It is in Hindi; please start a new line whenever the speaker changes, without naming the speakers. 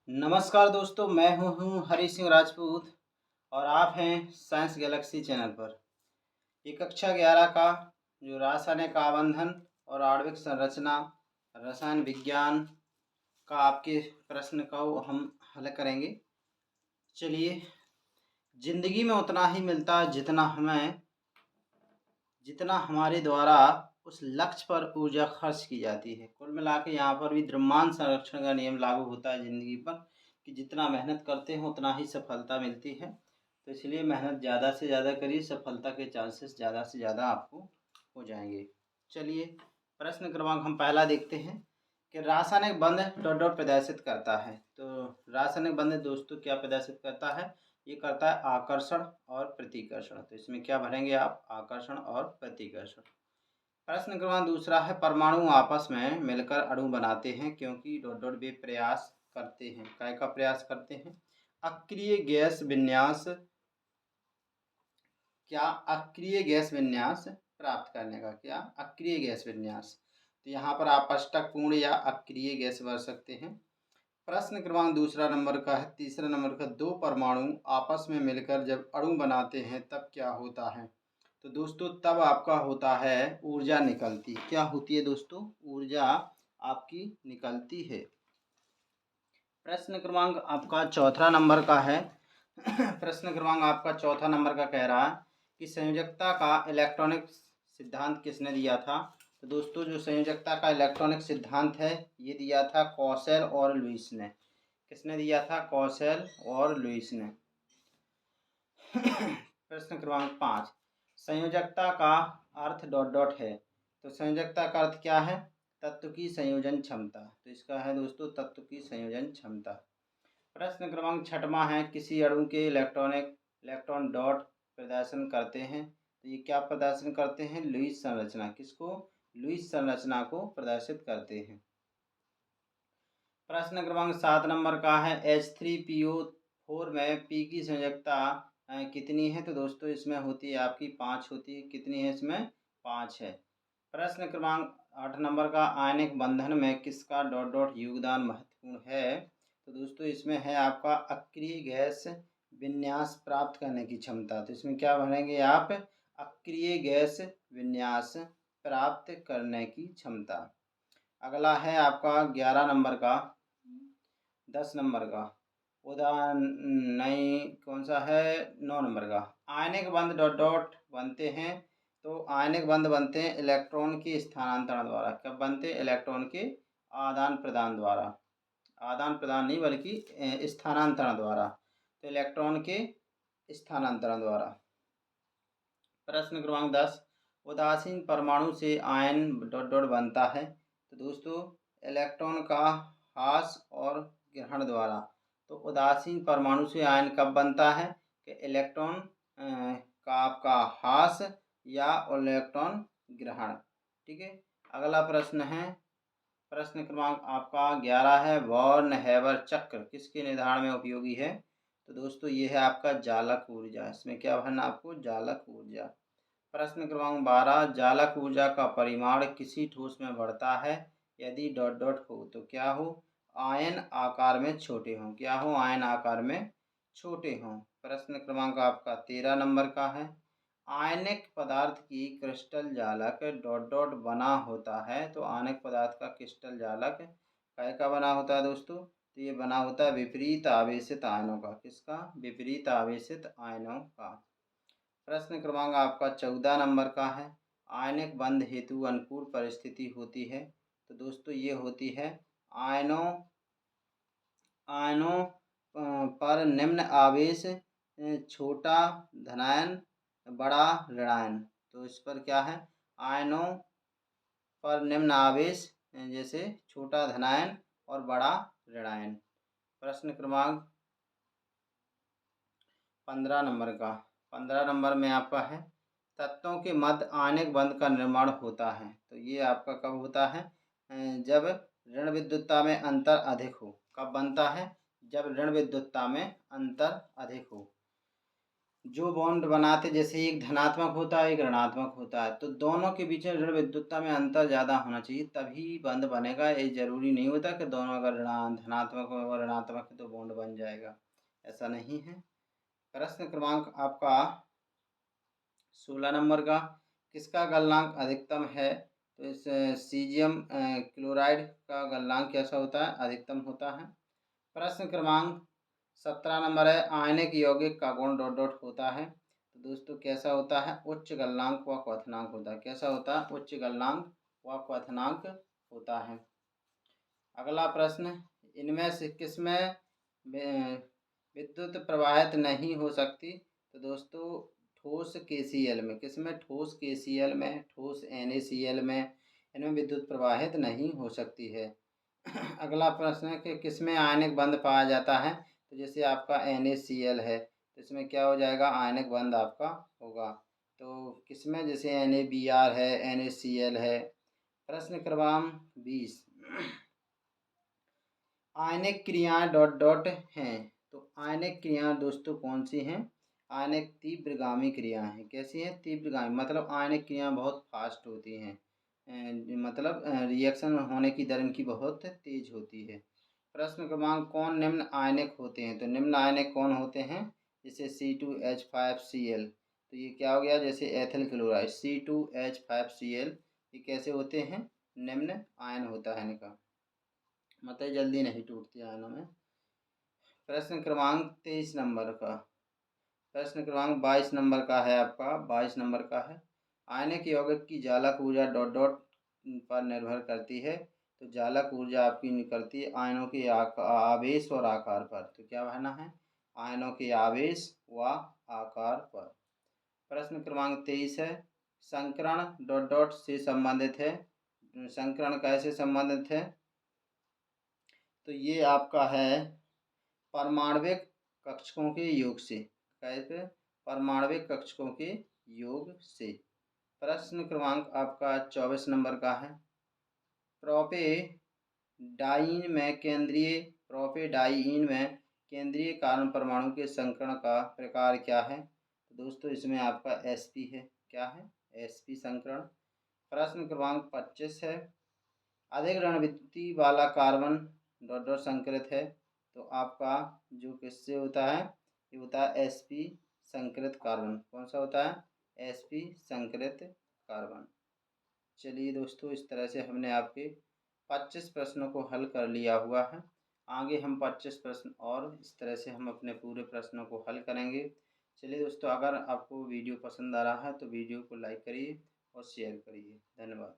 नमस्कार दोस्तों, मैं हूँ हरी सिंह राजपूत और आप हैं साइंस गैलेक्सी चैनल पर। ये कक्षा 11 का जो रासायनिक आबंधन और आणविक संरचना, रसायन विज्ञान का आपके प्रश्न का वो हम हल करेंगे। चलिए, ज़िंदगी में उतना ही मिलता है जितना हमारे द्वारा उस लक्ष्य पर ऊर्जा खर्च की जाती है। कुल मिला के यहाँ पर भी द्रव्यमान संरक्षण का नियम लागू होता है ज़िंदगी पर कि जितना मेहनत करते हैं उतना ही सफलता मिलती है। तो इसलिए मेहनत ज़्यादा से ज़्यादा करिए, सफलता के चांसेस ज़्यादा से ज़्यादा आपको हो जाएंगे। चलिए, प्रश्न क्रमांक हम पहला देखते हैं कि रासायनिक बंध डॉट डॉट प्रदर्शित करता है। तो रासायनिक बंध दोस्तों क्या प्रदर्शित करता है? ये करता है आकर्षण और प्रतिकर्षण। तो इसमें क्या भरेंगे आप? आकर्षण और प्रतिकर्षण। प्रश्न क्रमांक दूसरा है परमाणु आपस में मिलकर अणु बनाते हैं क्योंकि डॉट डॉट वे प्रयास करते हैं। काय का प्रयास करते हैं? अक्रिय गैस विन्यास। क्या? अक्रिय गैस विन्यास प्राप्त करने का। क्या? अक्रिय गैस विन्यास। तो यहाँ पर आप अष्टक पूर्ण या अक्रिय गैस भर सकते हैं। प्रश्न क्रमांक दूसरा नंबर का है, तीसरा नंबर का, दो परमाणु आपस में मिलकर जब अणु बनाते हैं तब क्या होता है? तो दोस्तों तब आपका होता है ऊर्जा निकलती। क्या होती है दोस्तों? ऊर्जा आपकी निकलती है। प्रश्न क्रमांक आपका चौथा नंबर का है। प्रश्न क्रमांक आपका चौथा नंबर का कह रहा है कि संयोजकता का इलेक्ट्रॉनिक सिद्धांत किसने दिया था? तो दोस्तों जो संयोजकता का इलेक्ट्रॉनिक सिद्धांत है ये दिया था कौशल और लुईस ने। किसने दिया था? कौशल और लुईस ने। प्रश्न क्रमांक 5, संयोजकता का अर्थ डॉट डॉट है। तो संयोजकता का अर्थ क्या है? तत्व की संयोजन क्षमता। तो इसका है दोस्तों तत्व की संयोजन क्षमता। प्रश्न क्रमांक छठवां है, किसी अणु के इलेक्ट्रॉन डॉट प्रदर्शन करते हैं। तो ये क्या प्रदर्शन करते हैं? लुईस संरचना। किसको? लुईस संरचना को प्रदर्शित करते हैं। प्रश्न क्रमांक 7 नंबर का है, H3PO4 में P की संयोजकता कितनी है? तो दोस्तों इसमें होती है आपकी 5 होती है। कितनी है इसमें? 5 है। प्रश्न क्रमांक 8 नंबर का, आयनिक बंधन में किसका डॉट डॉट योगदान महत्वपूर्ण है? तो दोस्तों इसमें है आपका अक्रिय गैस विन्यास प्राप्त करने की क्षमता। तो इसमें क्या भरेंगे आप? अक्रिय गैस विन्यास प्राप्त करने की क्षमता। अगला है आपका 11 नंबर का, 10 नंबर का उदाहरण नहीं, कौन सा है? 9 नंबर का, आयनिक बंध डॉट डॉट बनते हैं। तो आयनिक बंध बनते हैं इलेक्ट्रॉन के स्थानांतरण द्वारा। कब बनते हैं? इलेक्ट्रॉन के आदान प्रदान द्वारा। आदान प्रदान नहीं बल्कि स्थानांतरण द्वारा। तो इलेक्ट्रॉन के स्थानांतरण द्वारा। प्रश्न क्रमांक 10, उदासीन परमाणु से आयन डॉट डॉट बनता है। तो दोस्तों इलेक्ट्रॉन का ह्रास और ग्रहण द्वारा। तो उदासीन परमाणु से आयन कब बनता है? कि इलेक्ट्रॉन का आपका ह्रास या इलेक्ट्रॉन ग्रहण। ठीक है। अगला प्रश्न है, प्रश्न क्रमांक आपका 11 है, वॉर्न हैबर चक्र किसके निर्धारण में उपयोगी है? तो दोस्तों ये है आपका जालक ऊर्जा। इसमें क्या भरना आपको? जालक ऊर्जा। प्रश्न क्रमांक 12, जालक ऊर्जा का परिमाण किसी ठोस में बढ़ता है यदि डॉट डॉट हो। तो क्या हो? आयन आकार में छोटे हों। क्या हो? आयन आकार में छोटे हों। प्रश्न क्रमांक आपका 13 नंबर का है, आयनिक पदार्थ की क्रिस्टल जालक डॉट डॉट बना होता है। तो आयनिक पदार्थ का क्रिस्टल जालक काय का बना होता है दोस्तों? तो ये बना होता है विपरीत आवेशित आयनों का। किसका? विपरीत आवेशित आयनों का। प्रश्न क्रमांक आपका 14 नंबर का है, आयनिक बंध हेतु अनुकूल परिस्थिति होती है। तो दोस्तों ये होती है आयनों आयनों पर निम्न आवेश, छोटा धनायन बड़ा ऋणायन। तो इस पर क्या है? आयनों पर निम्न आवेश जैसे छोटा धनायन और बड़ा ऋणायन। प्रश्न क्रमांक 15 नंबर का, 15 नंबर में आपका है, तत्वों के मध्य आयनिक बंध का निर्माण होता है। तो ये आपका कब होता है? जब ऋण विद्युतता में अंतर अधिक हो। कब बनता है? जब ऋण विद्युतता में अंतर अधिक हो। जो बॉन्ड बनाते जैसे एक धनात्मक होता है एक ऋणात्मक होता है, तो दोनों के बीच में ऋण विद्युतता में अंतर ज़्यादा होना चाहिए तभी बंध बनेगा। ये ज़रूरी नहीं होता कि दोनों अगर धनात्मक हो और ऋणात्मक है तो बॉन्ड बन जाएगा, ऐसा नहीं है। प्रश्न क्रमांक आपका 16 नंबर का, किसका गलनांक अधिकतम है? तो इस सीजियम क्लोराइड का गलनांक कैसा होता है? अधिकतम होता है। प्रश्न क्रमांक 17 नंबर है, आयनिक यौगिक का गुण डॉट डॉट होता है। तो दोस्तों कैसा होता है? उच्च गलनांक व क्वथनांक होता है। कैसा होता है? उच्च गलनांक व क्वथनांक होता है। अगला प्रश्न, इनमें से किसमें विद्युत प्रवाहित नहीं हो सकती? तो दोस्तों ठोस KCl में, किसमें? ठोस KCl में, ठोस NaCl में, इनमें विद्युत प्रवाहित नहीं हो सकती है। अगला प्रश्न है कि किसमें आयनिक बंध पाया जाता है? तो जैसे आपका NaCl है तो इसमें क्या हो जाएगा? आयनिक बंध आपका होगा। तो किसमें? जैसे NaBr है, NaCl है। प्रश्न क्रमांक 20, आयनिक क्रियाएं डॉट डॉट हैं। तो आयनिक क्रियाएं दोस्तों कौन सी हैं? आयनिक तीव्रगामी क्रियाएं हैं। कैसी हैं? तीव्रगामी, मतलब आयनिक क्रियाएं बहुत फास्ट होती हैं, मतलब रिएक्शन होने की दर इनकी बहुत तेज होती है। प्रश्न क्रमांक, कौन निम्न आयनिक होते हैं? तो निम्न आयनिक कौन होते हैं? जैसे C2H5Cl, तो ये क्या हो गया? जैसे एथिल क्लोराइड C2H5Cl, ये कैसे होते हैं? निम्न आयन होता है इनका, मतलब जल्दी नहीं टूटती आयनों में। प्रश्न क्रमांक 23 नंबर का, प्रश्न क्रमांक 22 नंबर का है आपका, 22 नंबर का है, आयनिक यौगिक की जालक ऊर्जा डॉट डॉट पर निर्भर करती है। तो जालक ऊर्जा आपकी निकलती है आयनों के आवेश और आकार पर। तो क्या कहना है? आयनों के आवेश व आकार पर। प्रश्न क्रमांक 23 है, संकरण डॉट डॉट से संबंधित है। संकरण कैसे संबंधित है? तो ये आपका है परमाणविक कक्षकों के योग से। कैसे? परमाणविक कक्षकों के योग से। प्रश्न क्रमांक आपका 24 नंबर का है, प्रोपेडाइइन में केंद्रीय कार्बन परमाणु के संकरण का प्रकार क्या है? तो दोस्तों इसमें आपका sp है। क्या है? sp संकरण। प्रश्न क्रमांक 25 है, अधिक रणविद्युति वाला कार्बन डॉट डॉट संकरित है। तो आपका जो किससे होता है? ये होता है sp संकरित कार्बन। कौन सा होता है? sp संकरित कार्बन। चलिए दोस्तों, इस तरह से हमने आपके 25 प्रश्नों को हल कर लिया हुआ है। आगे हम 25 प्रश्न और इस तरह से हम अपने पूरे प्रश्नों को हल करेंगे। चलिए दोस्तों, अगर आपको वीडियो पसंद आ रहा है तो वीडियो को लाइक करिए और शेयर करिए। धन्यवाद।